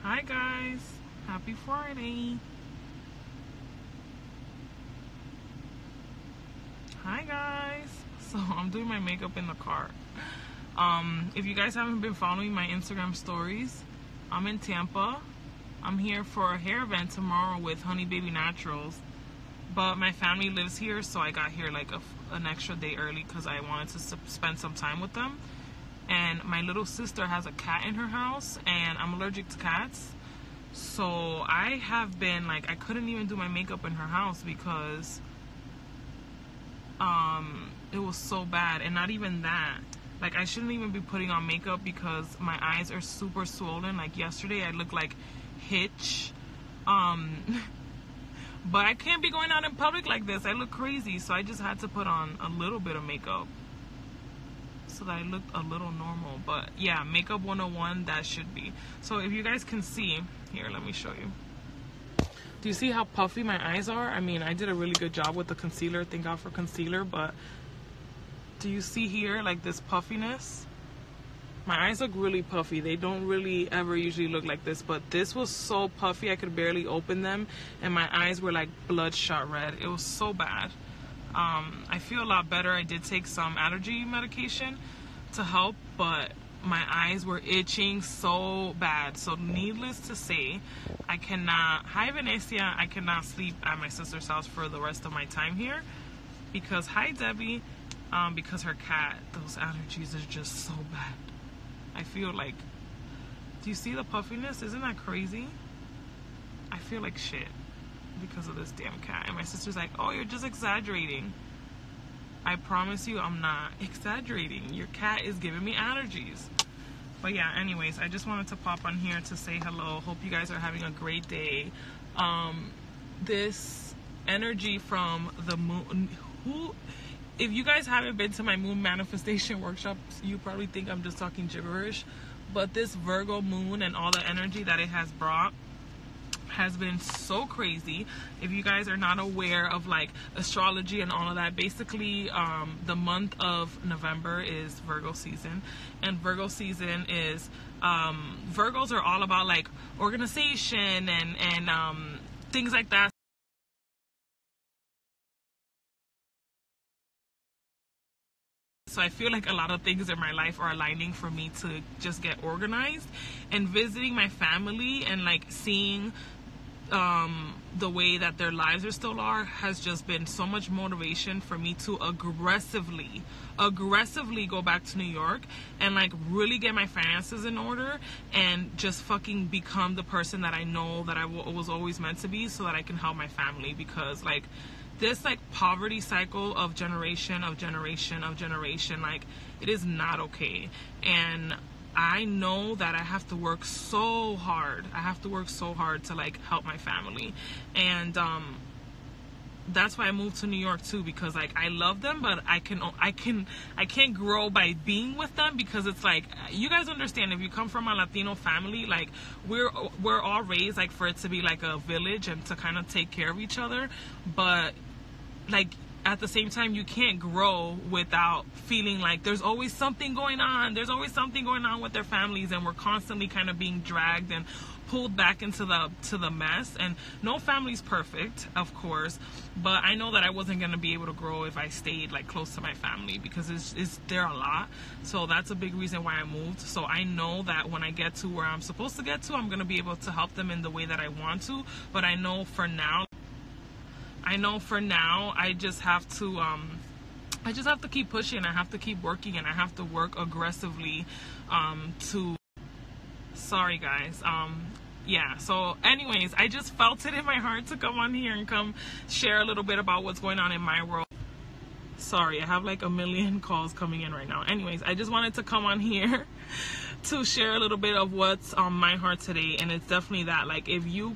Hi guys, happy Friday. Hi guys. So I'm doing my makeup in the car. If you guys haven't been following my Instagram stories, I'm in Tampa. I'm here for a hair event tomorrow with Honey Baby Naturals, but my family lives here, so I got here like an extra day early because I wanted to spend some time with them. And my little sister has a cat in her house, and I'm allergic to cats. So I have been like, I couldn't even do my makeup in her house because it was so bad. And not even that, like I shouldn't even be putting on makeup because my eyes are super swollen. Like yesterday I looked like Hitch. But I can't be going out in public like this. I look crazy, so I just had to put on a little bit of makeup so that I looked a little normal. But yeah, makeup 101, that should be. So if you guys can see here, let me show you. Do you see how puffy my eyes are? I mean, I did a really good job with the concealer, thank God for concealer, but do you see here like this puffiness? My eyes look really puffy. They don't really ever usually look like this, but this was so puffy I could barely open them, and my eyes were like bloodshot red. It was so bad. I feel a lot better. I did take some allergy medication to help, but my eyes were itching so bad. So needless to say, I cannot, hi Venecia, I cannot sleep at my sister's house for the rest of my time here because, hi Debbie, because her cat, those allergies are just so bad. I feel like, do you see the puffiness? Isn't that crazy? I feel like shit because of this damn cat. And my sister's like, oh, you're just exaggerating. I promise you I'm not exaggerating. Your cat is giving me allergies. But yeah, anyways, I just wanted to pop on here to say hello. Hope you guys are having a great day. This energy from the moon, if you guys haven't been to my moon manifestation workshops, you probably think I'm just talking gibberish, but this Virgo moon and all the energy that it has brought has been so crazy. If you guys are not aware of like astrology and all of that, basically the month of November is Virgo season, and Virgo season is Virgos are all about like organization and things like that. So I feel like a lot of things in my life are aligning for me to just get organized, and visiting my family and like seeing the way that their lives are still are has just been so much motivation for me to aggressively go back to New York and like really get my finances in order and just fucking become the person that I know that I was always meant to be, so that I can help my family. Because like this like poverty cycle of generation, like it is not okay. And I know that I have to work so hard. I have to work so hard to like help my family. And that's why I moved to New York too, because like I love them, but I can't grow by being with them, because it's like, you guys understand, if you come from a Latino family, like we're all raised like for it to be like a village and to kind of take care of each other, but like at the same time you can't grow without feeling like there's always something going on. There's always something going on with their families, and we're constantly kind of being dragged and pulled back into the mess. And no family's perfect, of course, but I know that I wasn't going to be able to grow if I stayed like close to my family, because they're a lot. So that's a big reason why I moved. So I know that when I get to where I'm supposed to get to, I'm going to be able to help them in the way that I want to. But I know for now I just have to keep pushing. I have to keep working, and I have to work aggressively sorry guys. Yeah, so anyways, I just felt it in my heart to come on here and come share a little bit about what's going on in my world. Sorry, I have like a million calls coming in right now. Anyways, I just wanted to come on here to share a little bit of what's on my heart today. And it's definitely that, like, if you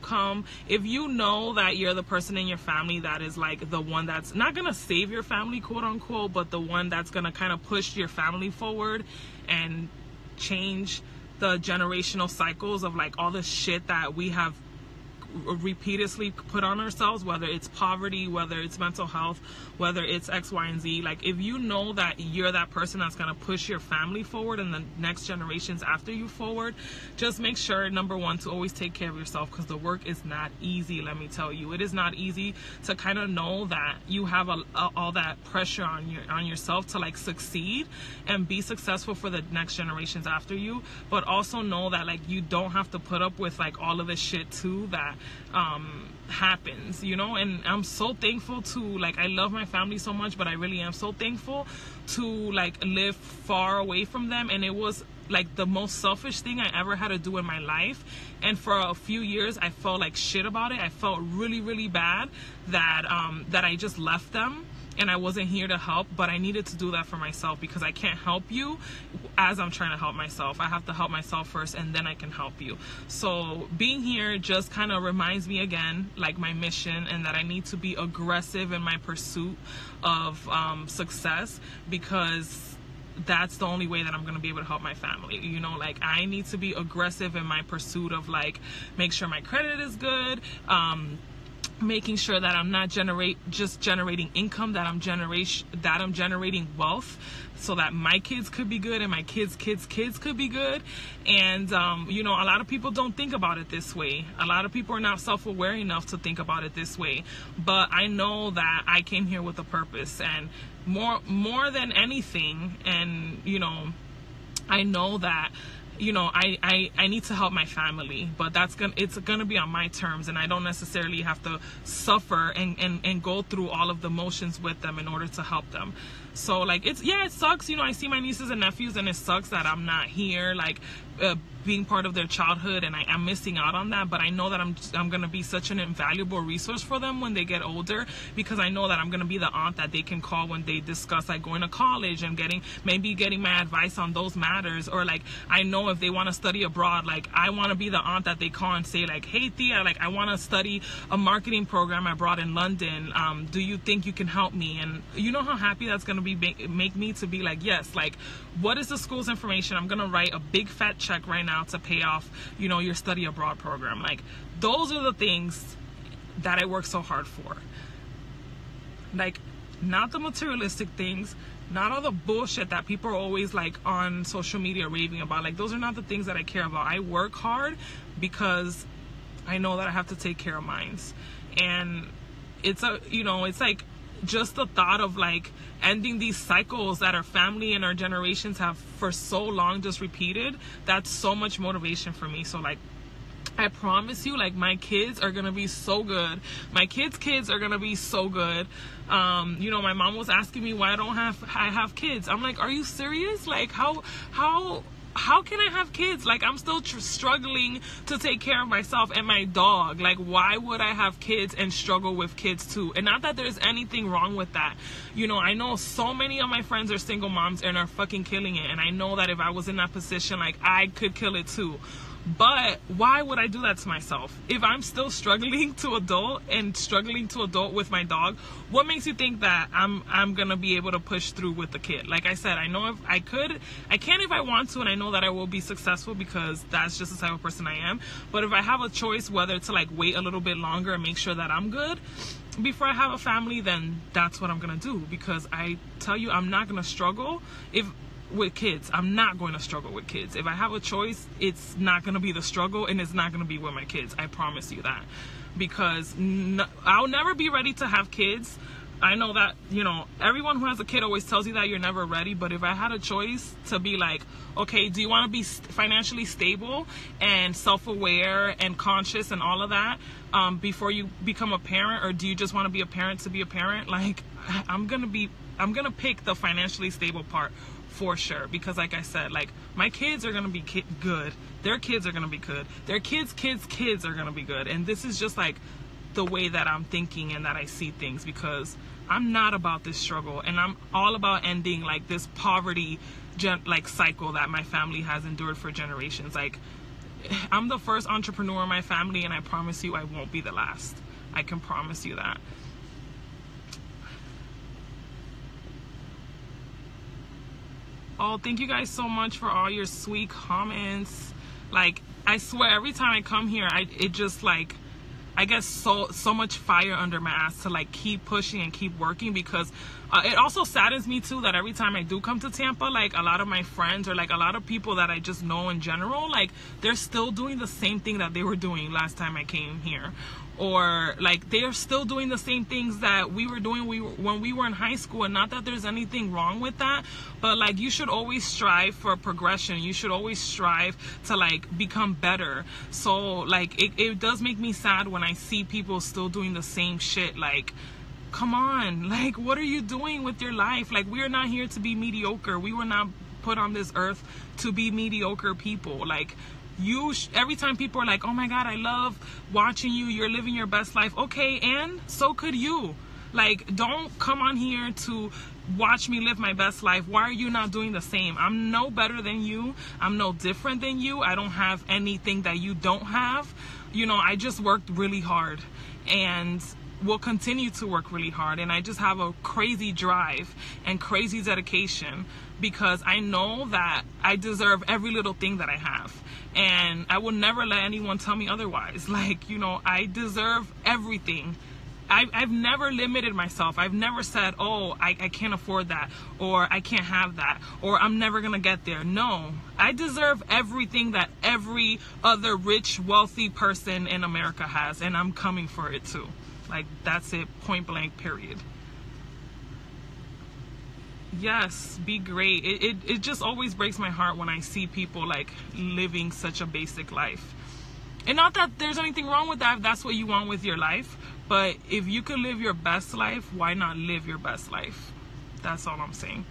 know that you're the person in your family that is like the one that's not gonna save your family, quote unquote, but the one that's gonna kind of push your family forward and change the generational cycles of like all the shit that we have repeatedly put on ourselves, whether it's poverty, whether it's mental health, whether it's X, Y, and Z. Like, if you know that you're that person that's going to push your family forward and the next generations after you forward, just make sure, number one, to always take care of yourself, because the work is not easy. Let me tell you, it is not easy to kind of know that you have all that pressure on yourself to like succeed and be successful for the next generations after you, but also know that like you don't have to put up with like all of this shit too that happens, you know. And I'm so thankful to, like, I love my family so much, but I really am so thankful to like live far away from them. And it was like the most selfish thing I ever had to do in my life, and for a few years I felt like shit about it. I felt really, really bad that that I just left them and I wasn't here to help, but I needed to do that for myself, because I can't help you as I'm trying to help myself. I have to help myself first, and then I can help you. So being here just kind of reminds me again, like, my mission, and that I need to be aggressive in my pursuit of success, because that's the only way that I'm going to be able to help my family. You know, like, I need to be aggressive in my pursuit of, like, make sure my credit is good, making sure that I'm not just generating income, that I'm generating wealth, so that my kids could be good and my kids could be good. And you know, a lot of people don't think about it this way. A lot of people are not self-aware enough to think about it this way. But I know that I came here with a purpose, and more than anything, and you know, I know that, you know, I need to help my family, but it's gonna be on my terms, and I don't necessarily have to suffer and go through all of the motions with them in order to help them. So like, it sucks, you know. I see my nieces and nephews, and it sucks that I'm not here, like, being part of their childhood, and I am missing out on that. But I know that I'm gonna be such an invaluable resource for them when they get older, because I know that I'm gonna be the aunt that they can call when they discuss like going to college and getting my advice on those matters. Or like, I know if they want to study abroad, like, I want to be the aunt that they call and say like, hey Thea, like, I want to study a marketing program abroad in London, do you think you can help me? And you know how happy that's gonna be make me to be like, yes, like, what is the school's information? I'm gonna write a big fat check right now to pay off, you know, your study abroad program. Like, those are the things that I work so hard for. Like, not the materialistic things, not all the bullshit that people are always like on social media raving about. Like, those are not the things that I care about. I work hard because I know that I have to take care of mine. And it's like just the thought of like ending these cycles that our family and our generations have for so long just repeated, that's so much motivation for me. So like, I promise you, like, my kids are gonna be so good. My kids are gonna be so good. You know, my mom was asking me why I have kids. I'm like, are you serious? Like, how can I have kids? Like, I'm still struggling to take care of myself and my dog. Like, why would I have kids and struggle with kids too? And not that there's anything wrong with that. You know, I know so many of my friends are single moms and are fucking killing it. And I know that if I was in that position, like, I could kill it too. But why would I do that to myself? If I'm still struggling to adult with my dog, what makes you think that I'm gonna be able to push through with the kid? Like I said, I know if I can if I want to, and I know that I will be successful because that's just the type of person I am. But if I have a choice whether to like wait a little bit longer and make sure that I'm good before I have a family, then that's what I'm gonna do. Because I tell you, I'm not gonna struggle with kids. I'm not going to struggle with kids. If I have a choice, it's not going to be the struggle, and it's not going to be with my kids. I promise you that. Because I'll never be ready to have kids. I know that, you know, everyone who has a kid always tells you that you're never ready. But if I had a choice to be like, okay, do you want to be financially stable and self-aware and conscious and all of that before you become a parent, or do you just want to be a parent to be a parent? Like, I'm going to pick the financially stable part for sure. Because like I said, like, my kids are going to be good. Their kids are going to be good. Their kids are going to be good. And this is just like the way that I'm thinking and that I see things, because I'm not about this struggle, and I'm all about ending like this poverty cycle that my family has endured for generations. Like, I'm the first entrepreneur in my family, and I promise you I won't be the last. I can promise you that. Oh, thank you guys so much for all your sweet comments. Like, I swear, every time I come here, it just like, I get so much fire under my ass to like keep pushing and keep working, because it also saddens me too that every time I do come to Tampa, like a lot of my friends or like a lot of people that I just know in general, like they're still doing the same thing that they were doing last time I came here, or like they are still doing the same things that we were doing when we were in high school. And not that there's anything wrong with that, but like you should always strive for progression. You should always strive to like become better. So like it does make me sad when I see people still doing the same shit. Like, come on, like what are you doing with your life? Like, we are not here to be mediocre. We were not put on this earth to be mediocre people. Like, every time people are like, oh my god, I love watching you, you're living your best life. Okay, and so could you. Like, don't come on here to watch me live my best life. Why are you not doing the same? I'm no better than you. I'm no different than you. I don't have anything that you don't have. You know, I just worked really hard and will continue to work really hard. And I just have a crazy drive and crazy dedication, because I know that I deserve every little thing that I have. And I will never let anyone tell me otherwise. Like, you know, I deserve everything. I've never limited myself. I've never said, oh, I can't afford that, or I can't have that, or I'm never gonna get there. No, I deserve everything that every other rich, wealthy person in America has, and I'm coming for it too. Like, that's it, point blank, period. Yes, be great. It just always breaks my heart when I see people like living such a basic life. And not that there's anything wrong with that if that's what you want with your life, but if you could live your best life, why not live your best life? That's all I'm saying.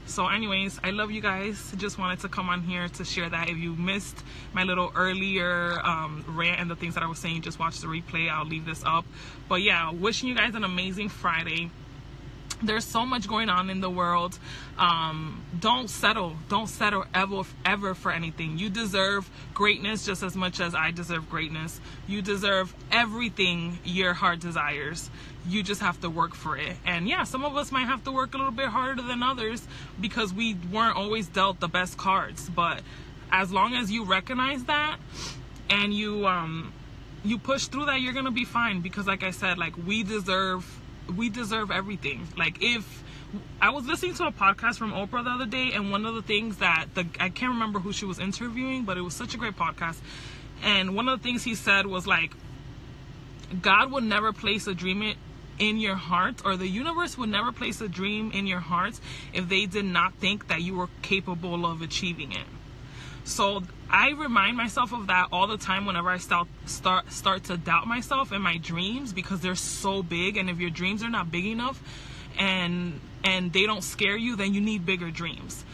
So anyways, I love you guys. Just wanted to come on here to share that. If you missed my little earlier rant and the things that I was saying, just watch the replay. I'll leave this up. But yeah, wishing you guys an amazing Friday. There's so much going on in the world. Don't settle ever for anything. You deserve greatness just as much as I deserve greatness. You deserve everything your heart desires. You just have to work for it. And yeah, some of us might have to work a little bit harder than others because we weren't always dealt the best cards. But as long as you recognize that and you push through that, you're gonna be fine. Because like I said, like we deserve everything. Like, if I was listening to a podcast from Oprah the other day, and one of the things that I can't remember who she was interviewing, but it was such a great podcast, and one of the things he said was like, God would never place a dream in your heart, or the universe would never place a dream in your heart if they did not think that you were capable of achieving it. So I remind myself of that all the time whenever I start to doubt myself and my dreams, because they're so big. And if your dreams are not big enough and they don't scare you, then you need bigger dreams.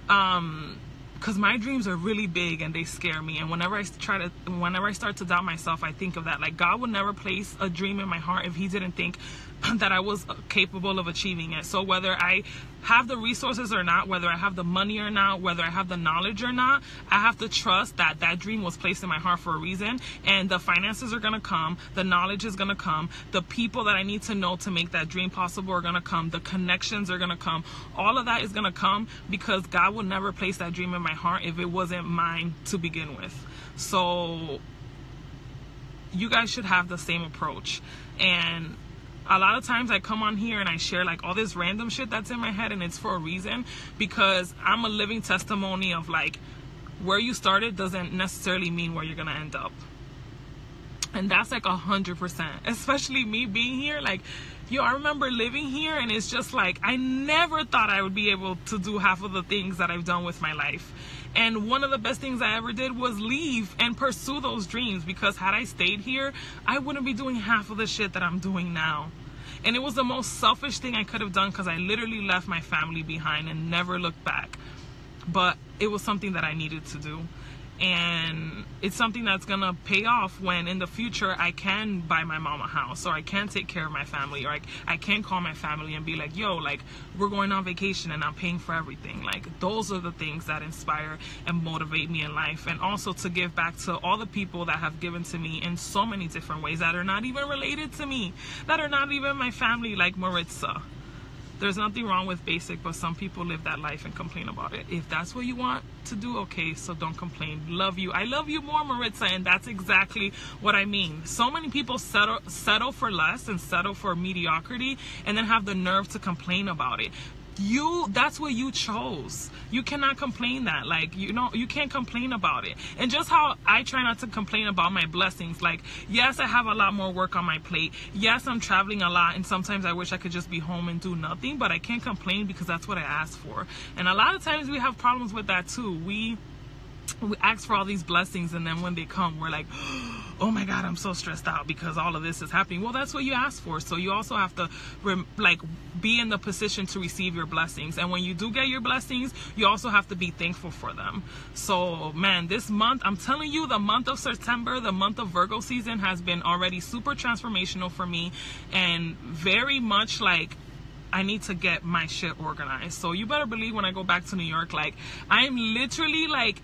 Because my dreams are really big and they scare me. And whenever I start to doubt myself, I think of that. Like, God would never place a dream in my heart if he didn't think that I was capable of achieving it. So whether I have the resources or not, whether I have the money or not, whether I have the knowledge or not, I have to trust that that dream was placed in my heart for a reason, and the finances are going to come, the knowledge is going to come, the people that I need to know to make that dream possible are going to come, the connections are going to come. All of that is going to come because God would never place that dream in my heart if it wasn't mine to begin with. So you guys should have the same approach. And a lot of times I come on here and I share like all this random shit that's in my head, and it's for a reason, because I'm a living testimony of like where you started doesn't necessarily mean where you're gonna end up. And that's like 100%, especially me being here. Like, yo, I remember living here, and it's just like I never thought I would be able to do half of the things that I've done with my life. And one of the best things I ever did was leave and pursue those dreams, because had I stayed here, I wouldn't be doing half of the shit that I'm doing now. And it was the most selfish thing I could have done, because I literally left my family behind and never looked back. But it was something that I needed to do. And it's something that's gonna pay off when in the future I can buy my mom a house, or I can take care of my family, or I can call my family and be like, yo, like, we're going on vacation and I'm paying for everything. Like, those are the things that inspire and motivate me in life. And also to give back to all the people that have given to me in so many different ways that are not even related to me, that are not even my family, like Maritza. There's nothing wrong with basic, but some people live that life and complain about it. If that's what you want to do, okay, so don't complain. Love you. I love you more, Maritza, and that's exactly what I mean. So many people settle for less and settle for mediocrity and then have the nerve to complain about it. That's what you chose. You cannot complain that. Like, you know, you can't complain about it. And just how I try not to complain about my blessings. Like, yes, I have a lot more work on my plate. Yes, I'm traveling a lot, and sometimes I wish I could just be home and do nothing, but I can't complain because that's what I asked for. And a lot of times we have problems with that too. We ask for all these blessings, and then when they come, we're like, oh my God, I'm so stressed out because all of this is happening. Well, that's what you asked for. So you also have to be in the position to receive your blessings. And when you do get your blessings, you also have to be thankful for them. So man, this month, I'm telling you, the month of September, the month of Virgo season, has been already super transformational for me, and very much like I need to get my shit organized. So you better believe when I go back to New York, like, I'm literally like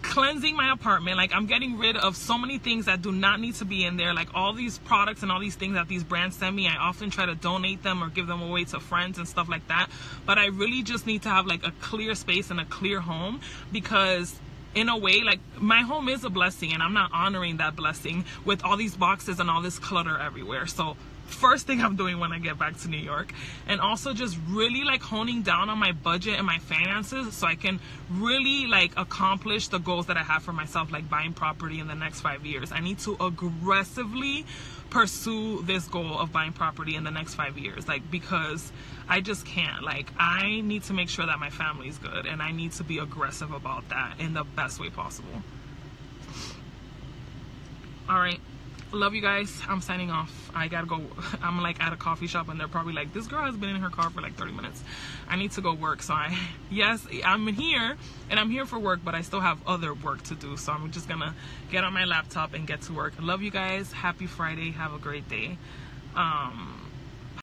cleansing my apartment. Like, I'm getting rid of so many things that do not need to be in there. Like, all these products and all these things that these brands send me, I often try to donate them or give them away to friends and stuff like that. But I really just need to have like a clear space and a clear home, because in a way, like, my home is a blessing, and I'm not honoring that blessing with all these boxes and all this clutter everywhere. So first thing I'm doing when I get back to New York, and also just really like honing down on my budget and my finances so I can really like accomplish the goals that I have for myself, like buying property in the next 5 years. I need to aggressively pursue this goal of buying property in the next 5 years, like, because I just can't. Like, I need to make sure that my family is good, and I need to be aggressive about that in the best way possible. All right, love you guys. I'm signing off. I gotta go. I'm like at a coffee shop, and they're probably like, this girl has been in her car for like 30 minutes. I need to go work. So yes, I'm here, and I'm here for work, but I still have other work to do. So I'm just gonna get on my laptop and get to work. I love you guys. Happy Friday. Have a great day.